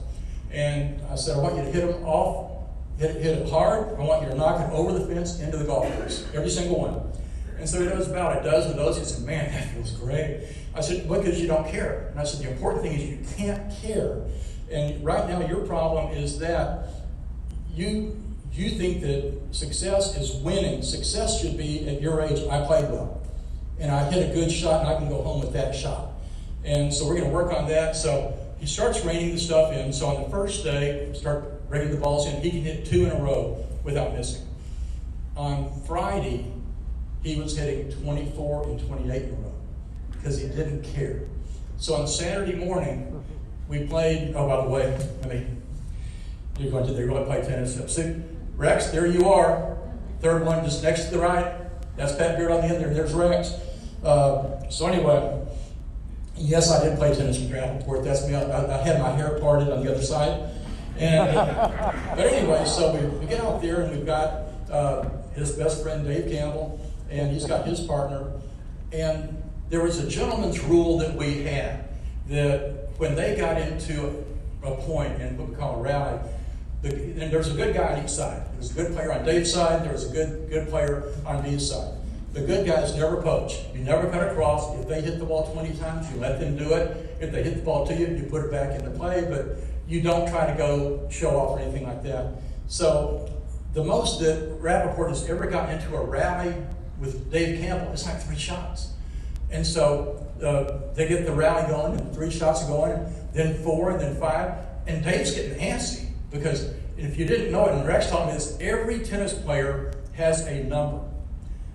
And I said, I want you to hit them off, hit it hard. I want you to knock it over the fence into the golf course, every single one. And so there was about a dozen of those. He said, man, that feels great. I said, because you don't care. And I said, the important thing is you can't care. And right now your problem is that you think that success is winning. Success should be, at your age, I played well. And I hit a good shot, and I can go home with that shot. And so we're going to work on that. So he starts reining the stuff in. So on the first day, start reining the balls in. He can hit 2 in a row without missing. On Friday, he was hitting 24 and 28 in a row because he didn't care. So on Saturday morning, we played, oh, by the way, you're going to play tennis. See, Rex, there you are. Third one just next to the right. That's Pat Beard on the end there. There's Rex. So anyway, yes, I did play tennis with Rapoport. That's me. I had my hair parted on the other side. And but anyway, so we get out there and we've got his best friend Dave Campbell, and he's got his partner. And there was a gentleman's rule that we had that when they got into a point in what we call a rally, and there's a good guy on each side. There's a good player on Dave's side. There's a good player on Dee's side. The good guys never poach. You never cut across. If they hit the ball 20 times, you let them do it. If they hit the ball to you, you put it back into play. But you don't try to go show off or anything like that. So the most that Rapoport has ever gotten into a rally with DaveCampbell, it's like 3 shots. And so they get the rally going, and 3 shots are going, then 4, and then 5, and Dave's getting antsy, because if you didn't know it, and Rex taught me this, every tennis player has a number.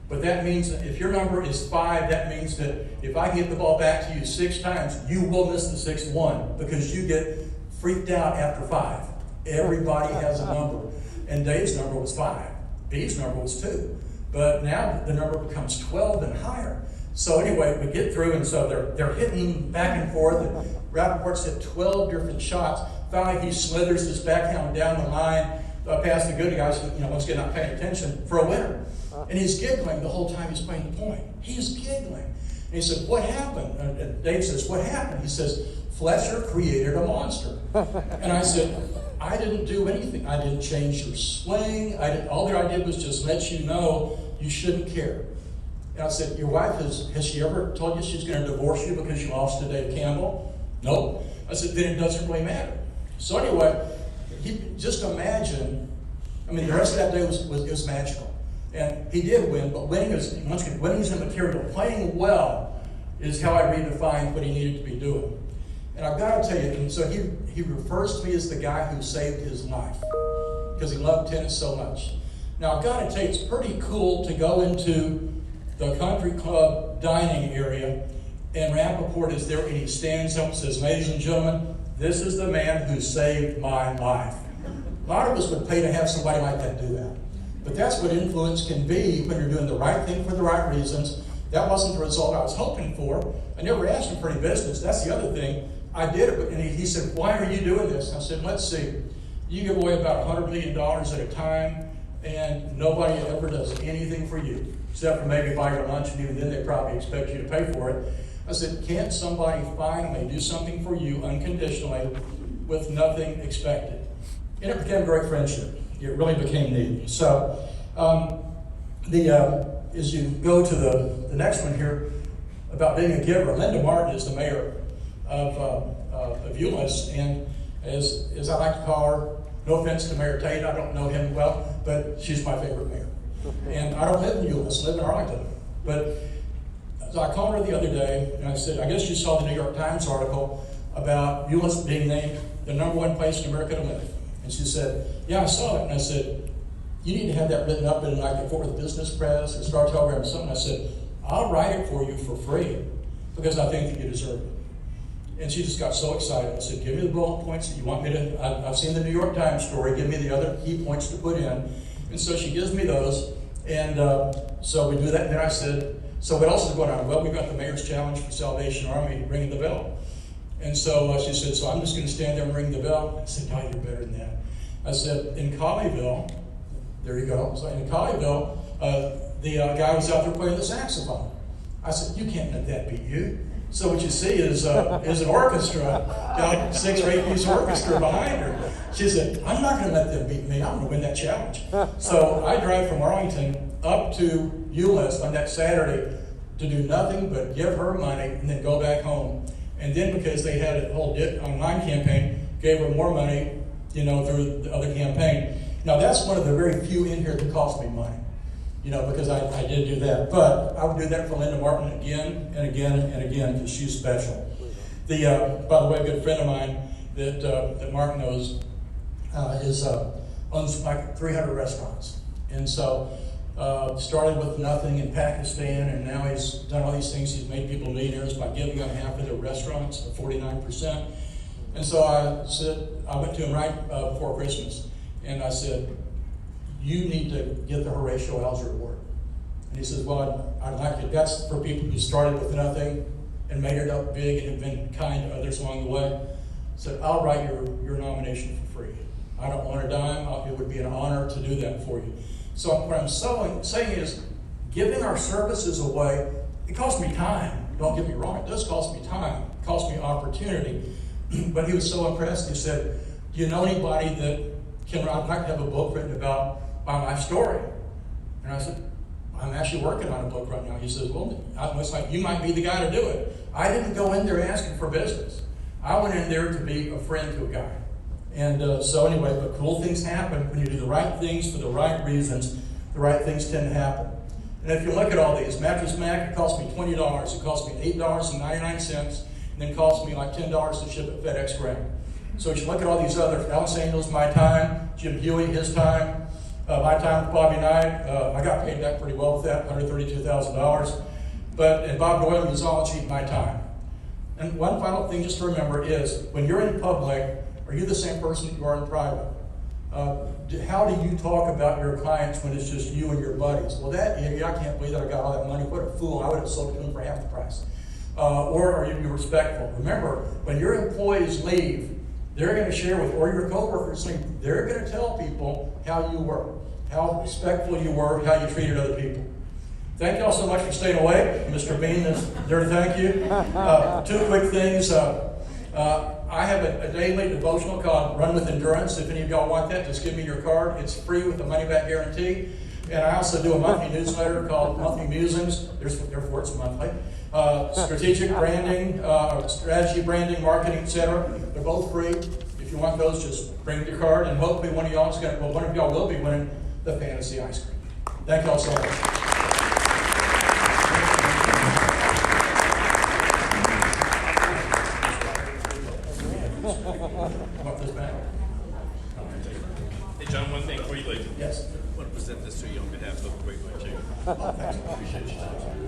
But that means that if your number is 5, that means that if I get the ball back to you 6 times, you will miss the 6th one, because you get freaked out after 5. Everybody has a number. And Dave's number was 5. B's number was 2. But now the number becomes 12 and higher. So anyway, we get through, and so they're hitting back and forth, and Rapoport's hit 12 different shots. Finally, he slithers his backhand down the line past the good guys, once again, not paying attention, for a winner. And he's giggling the whole time he's playing the point. He's giggling. And he said, what happened? And Dave says, what happened? He says, Fletcher created a monster. And I said, I didn't do anything. I didn't change your swing. All that I did was just let you know you shouldn't care. And I said, your wife, has she ever told you she's going to divorce you because you lost to Dave Campbell? Nope. I said, then it doesn't really matter. So anyway, just imagine, the rest of that day was magical. And he did win, but winning is immaterial. Playing well is how I redefined what he needed to be doing. And I've got to tell you, and so he refers to me as the guy who saved his life, because he loved tennis so much. Now I've got to tell you, it's pretty cool to go into the country club dining area, and Rapoport is there, and he stands up and says, ladies and gentlemen, this is the man who saved my life. A lot of us would pay to have somebody like that do that. But that's what influence can be when you're doing the right thing for the right reasons. That wasn't the result I was hoping for. I never asked him for any business. That's the other thing. I did it, and he said, why are you doing this? I said, let's see. You give away about $100 million at a time, and nobody ever does anything for you, except for maybe buy your lunch, and even then they probably expect you to pay for it. I said, can't somebody finally do something for you unconditionally with nothing expected? And it became a great friendship. It really became neat. So as you go to the next one here about being a giver, Linda Martin is the mayor of Euless, and as I like to call her, no offense to Mayor Tate, I don't know him well, but she's my favorite mayor. And I don't live in Euless, I live in Arlington. But so I called her the other day, and I said, I guess you saw the New York Times article about Euless being named the #1 place in America to live. And she said, yeah, I saw it. And I said, you need to have that written up in like the Fort Worth Business Press or Star Telegram or something. I said, I'll write it for you for free because I think that you deserve it. And she just got so excited. I said, give me the bullet points that you want me to, I've seen the New York Times story, give me the other key points to put in. And so she gives me those, and so we do that. And then I said, so what else is going on? Well, we got the Mayor's Challenge for SalvationArmy ringing the bell. And so she said, so I'm just going to stand there and ring the bell. I said, no, you're better than that. I said, in Colleyville, there you go. So in Colleyville, the guy was out there playing the saxophone. I said, you can't let that beat you. So what you see is an orchestra, like 6 or 8 piece orchestra behind her. She said, I'm not going to let them beat me. I'm going to win that challenge. So I drive from Arlington up to Euless on that Saturday to do nothing but give her money and then go back home. And then because they had a whole online campaign, gave her more money, through the other campaign. Now that's one of the very few in here that cost me money, because I did do that. But I would do that for Linda Martin again and again and again because she's special. By the way, a good friend of mine that Mark knows owns like 300 restaurants. And so started with nothing in Pakistan, and now he's done all these things. He's made people millionaires by giving them half of their restaurants, 49%. And so I went to him right before Christmas, and I said, you need to get the Horatio Alger Award. And he says, well, I'd like it. That's for people who started with nothing and made it up big and have been kind to others along the way. I said, I'll write your nomination for free. I don't want a dime. It would be an honor to do that for you. So what I'm saying is, giving our services away, it costs me time. Don't get me wrong, it does cost me time. It costs me opportunity. But he was so impressed, he said, do you know anybody that I'd like to have a book written about my life story? And I said, I'm actually working on a book right now. He says, well, it's like you might be the guy to do it. I didn't go in there asking for business. I went in there to be a friend to a guy. And so anyway, but cool things happen when you do the right things for the right reasons. The right things tend to happen. And if you look at all these, Mattress Mack, it cost me $20. It cost me $8.99, and then cost me like $10 to ship it FedEx ground. So if you look at all these other, Alice Angels, my time, JimHuey, his time, my time with BobKnight, I got paid back pretty well with that, $132,000. And BobDoyle, Musology, my time. And one final thing just to remember is, when you're in public, are you the same person that you are in private? How do you talk about your clients when it's just you and your buddies? Well, I can't believe that I got all that money. What a fool. I would have sold it to them for half the price. Or are you respectful? Remember, when your employees leave, they're going to share with, or your coworkers leave, they're going to tell people how you were, how respectful you were, how you treated other people. Thank you all so much for staying awake. Mr. Bean is there to thank you. 2 quick things. I have a daily devotional called Run With Endurance. If any of y'all want that, just give me your card. It's free with a money-back guarantee. And I also do a monthly newsletter called Monthly Musings. Therefore, it's monthly. Strategic branding, strategy branding, marketing, etc. They're both free. If you want those, just bring your card, and hopefully one of y'all will be winning the fantasy ice cream. Thank y'all so much. Want this back? Hey, John, one thing before you leave. Yes. I want to present this to you on behalf of Great White Chicken. Oh, thanks. I appreciate you.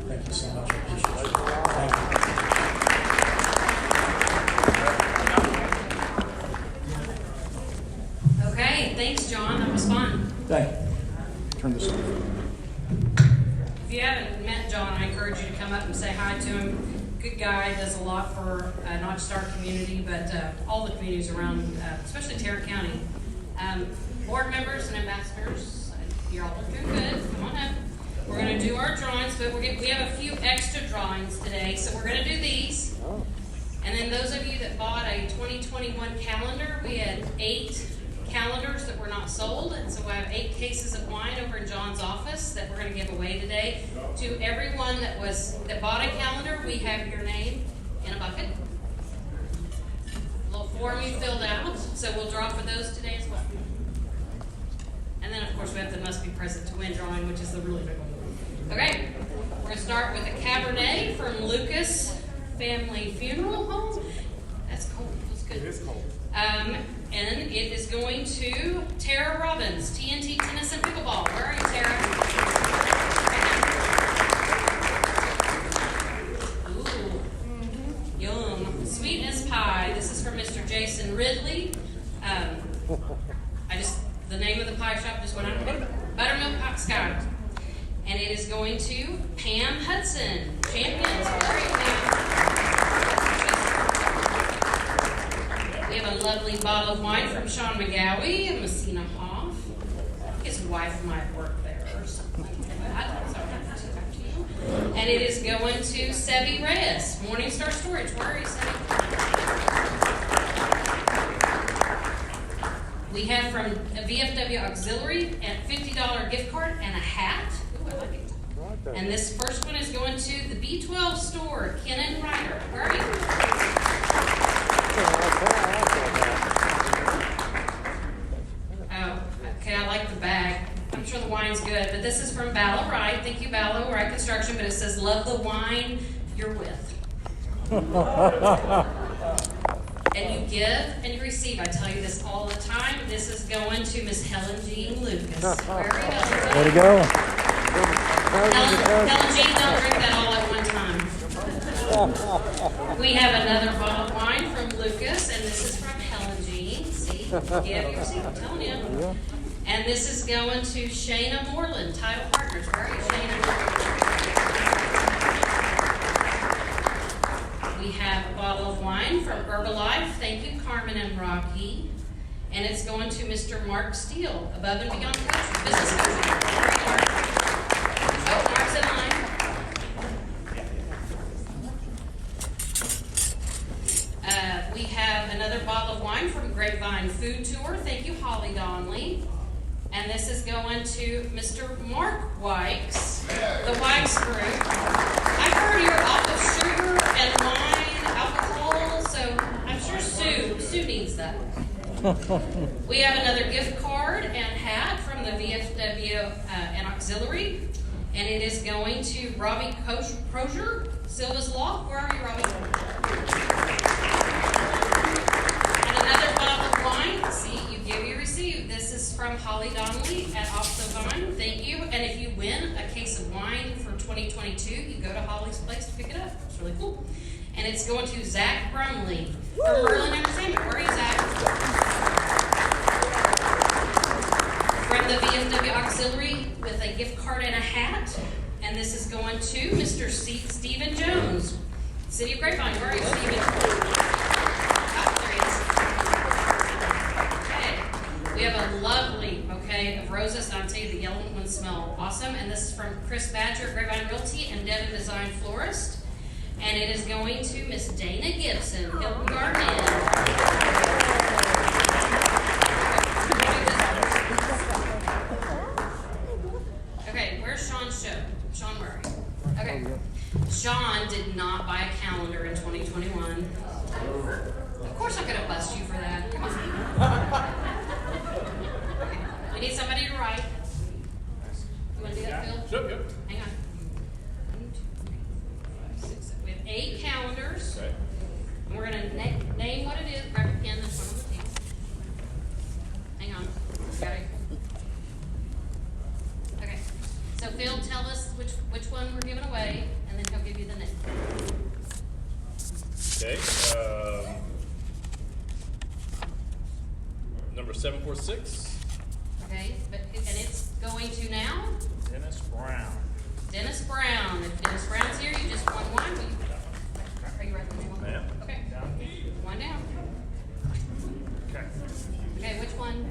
Thank you so much. I appreciate you. Thank you. Okay, thanks, John. That was fun. Thank you. Turn this on. If you haven't met John, I encourage you to come up and say hi to him. Good guy, does a lot for not just our community, but all the communities around, especially Tarrant County. Board members and ambassadors, you're all looking good. Come on up. We're going to do our drawings, but we have a few extra drawings today, so we're going to do these. And then those of you that bought a 2021 calendar, we had 8 calendars that were not sold, and so I have 8 cases of wine over in John's office that we're going to give away today. To everyone that bought a calendar, we have your name in a bucket. A little form you filled out, so we'll draw for those today as well. And then, of course, we have the must be present to win drawing, which is the really big one. Okay, we're going to start with a Cabernet from Lucas Family Funeral Home. That's cold. That's good. It is cold. And it is going to Tara Robbins, TNT Tennis and Pickleball. Where are you, Tara? Ooh, yum. Sweetness pie. This is from Mr. Jason Ridley. The name of the pie shop just went out of my head. Buttermilk Hopscotch. And it is going to Pam Hudson, Champions. Where are you, Pam? We have a lovely bottle of wine from Sean McGowie and Messina Hoff. His wife might work there or something like that. So I'll have to talk to you. And it is going to Sevi Reyes, Morningstar Storage. Where are you, Sevi? We have from a VFW Auxiliary a $50 gift card and a hat. Ooh, I like it. And this first one is going to the B12 store, Ken and Ryder. Where are you? Oh, okay, I like the bag. I'm sure the wine's good, but this is from Ballo Wright. Thank you, Ballo Wright Construction, but it says, love the wine you're with. And you give and you receive. I tell you this all the time. This is going to Miss Helen Jean Lucas. Where are you, Helen? Way to go. Helen Jean, don't drink that all at one time. We have another bottle of wine from Lucas, and this is from Helen Jean. See? Yeah, you see, I'm telling you. And this is going to Shayna Moreland, Title Partners. Where are you, Shayna? We have a bottle of wine from Herbalife. Thank you, Carmen and Rocky. And it's going to Mr. Mark Steele, Above and Beyond Coaching, Business Coaching. Oh, Mark's in line. We have another bottle of wine from Grapevine Food Tour. Thank you, Holly Donnelly. And this is going to Mr. Mark Wykes, the Wykes Group. I've heard you're off of sugar and wine, alcohol, so I'm sure Sue needs that. We have another gift card and hat from the VFW and Auxiliary. and it is going to Robbie Crozier, Silva's Law. Where are you, Robbie? And another bottle of wine. See, you give, you receive. This is from Holly Donnelly at Off the Vine. Thank you. And if you win a case of wine for 2022, you go to Holly's place to pick it up. It's really cool. And it's going to Zach Brumley from Merlin Entertainment. Where are you, Zach? From the VFW Auxiliary with a gift card and a hat. And this is going to Mr. Stephen Jones, City of Grapevine. Where are you, Stephen? Oh, there he is. Okay. We have a lovely bouquet of roses. I'll tell you, the yellow ones smell awesome. And this is from Chris Badger at Grapevine Realty and Devin Design Florist. And it is going to Miss Dana Gibson, Hilton Garden Inn. Okay, where's Sean's show? Sean Murray. Okay. Sean did not buy a calendar in 2021. Of course I'm going to bust you for that. Come on. Okay. We need somebody to write. You want to do that, Phil? Sure, yep. Hang on. 1, 2, 3, 4, 5, 6, 7. We have 8 calendars. Okay. And we're going to name what it is. Grab a pen. That's one of the things. Hang on. Got it. Okay. So Phil, tell us which one we're giving away, and then he'll give you the name. Okay. Number 746. Okay. And it's going to now Dennis Brown. Dennis Brown. If Dennis Brown's here, you just won one. Are you writing the name on Ma'am. Okay. One down. Okay. Okay, which one?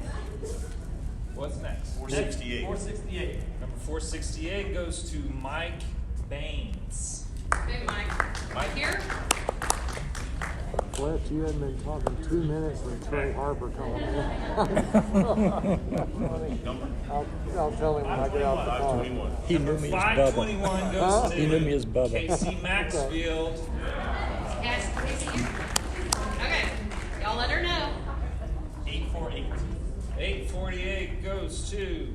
What's next? 468. 468. Number 468 goes to Mike Baines. Okay, Mike. Right here. Fletch, you hadn't been talking 2 minutes and Trey Harper coming in. I'll tell him when I get out the car. 521. He knew me as 521 Bubba. goes to He knew me as Bubba. Casey Maxfield. Yes, here. Okay. Y'all let her know. 848. 848 goes to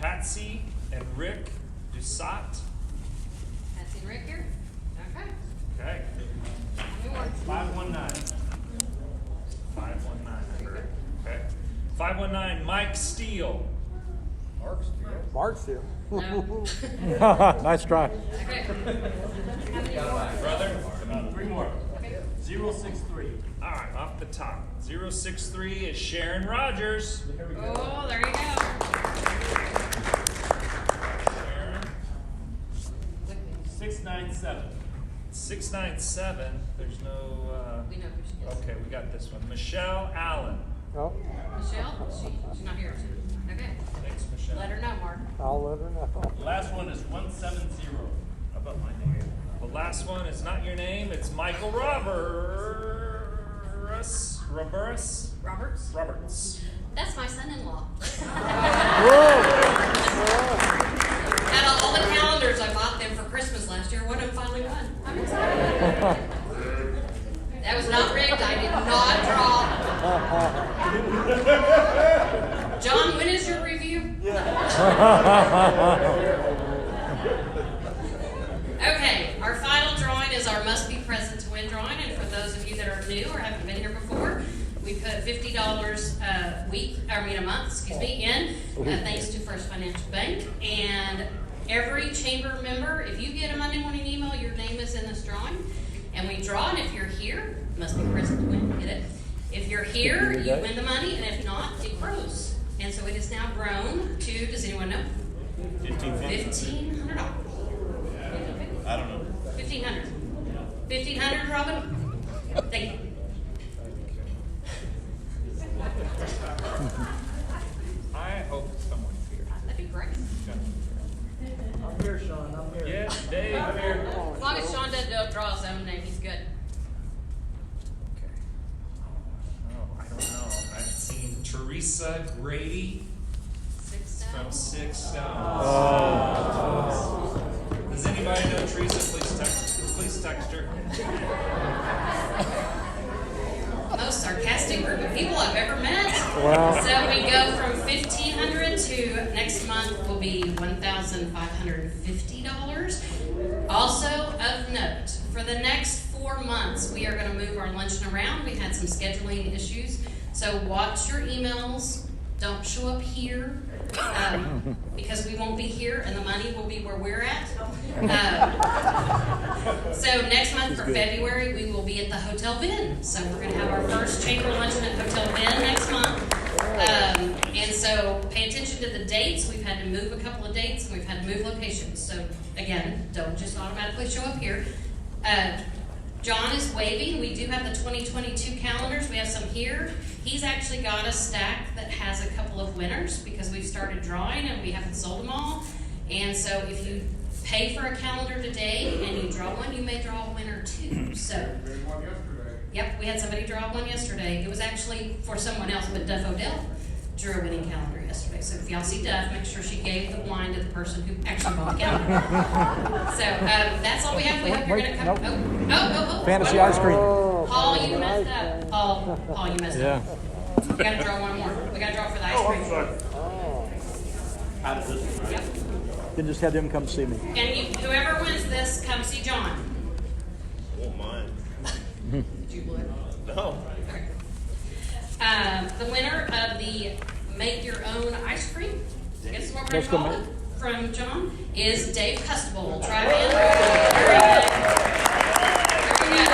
Patsy and Rick Dusat. Patsy and Rick here. Okay. Okay. New one. 519. 519, I heard. Okay. 519, Mike Steele. Mark still. No. Nice try. Okay. How many more? Brother? Three more. Okay. 063. All right, off the top. 063 is Sharon Rogers. Oh, there you go. Sharon. 697. 697. There's no. We know who she is. Okay, we got this one. Michelle Allen. Oh, Michelle? She's not here. Okay. Thanks, Michelle. Let her know, Mark. I'll let her know. Last one is 170. How about my name? The last one is not your name. It's Michael Roberts. Roberts? That's my son-in-law. Out of all the calendars I bought them for Christmas last year, one of them finally won. I'm excited. That was not rigged. I did not draw. John, when is your review? Okay, our final drawing is our must-be present to win drawing, and for those of you that are new or haven't been here before, we put $50 a month, in, thanks to First Financial Bank. And every chamber member, if you get a Monday morning email, your name is in this drawing. And we draw, and if you're here, must be present to win, get it? If you're here, you win the money, and if not, it grows. And so it is now grown to, does anyone know? $1,500. I don't know. $1,500. $1,500, Robin? Thank you. I hope someone's here. That'd be great. I'm here, Sean. I'm here. Yeah, Dave, I'm here. As long as Sean doesn't draw his own name, he's good. Okay. Oh, I don't know. I've seen Teresa Grady 6 down. from 6 Stones. Does anybody know Teresa? Please text her. Most sarcastic group of people I've ever met. Wow. So we go from $1,500 to next month will be $1,550. For the next 4 months, we are going to move our luncheon around. We had some scheduling issues, so watch your emails. Don't show up here because we won't be here, and the money will be where we're at. So next month for February, we will be at the Hotel Vin. So we're going to have our first chamber luncheon at Hotel Vin next month. And so pay attention to the dates. We've had to move a couple of dates, and we've had to move locations. So again, don't just automatically show up here. John is waving. We do have the 2022 calendars. We have some here. He's actually got a stack that has a couple of winners because we've started drawing and we haven't sold them all. And so if you pay for a calendar today and you draw one, you may draw a winner too. So, yep, we had somebody draw one yesterday. It was actually for someone else, but Duff Odell drew a winning calendar yesterday. So if y'all see Duff, make sure she gave the wine to the person who actually bought the calendar. So that's all we have. We hope you're going to come. Oh. Fantasy ice cream. Paul, you messed up. Paul, you messed up. We got to draw one more. We got to draw for the ice cream. How does this work? Yep. Then just have them come see me. And whoever wins this, come see John. Oh, mine. Did you blow No. The winner of the Make Your Own Ice Cream, guess what we're going to call it, from John, is Dave Custable. We'll try it in. Very good. Very good.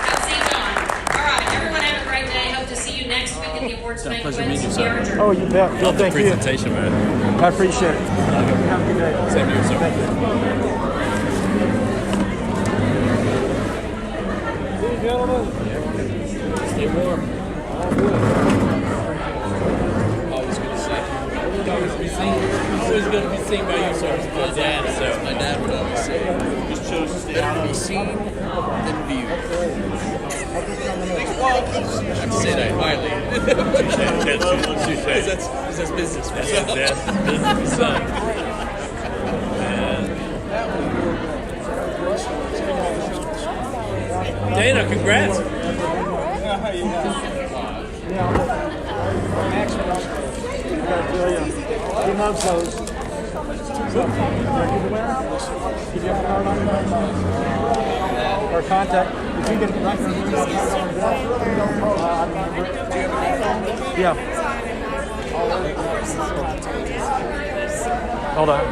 Come see John. All right, everyone have a great day. Hope to see you next week at the awards banquet. Pleasure meeting you, sir. Oh, you bet. Love the Thank you. presentation, man. I appreciate it. Have a good day. Same to you, sir. Ladies and gentlemen. Stay warm. Always good to see you. Always good to be seen by you, sir. My dad, so. My dad would always say, Just chose to stay out better of be seen than viewed. I have to say that quietly. That's business. That's business, son. Dana, congrats. Max, I gotta tell you, he loves those. Did you have a card on you? Or contact? If you get a record, yeah. Hold on.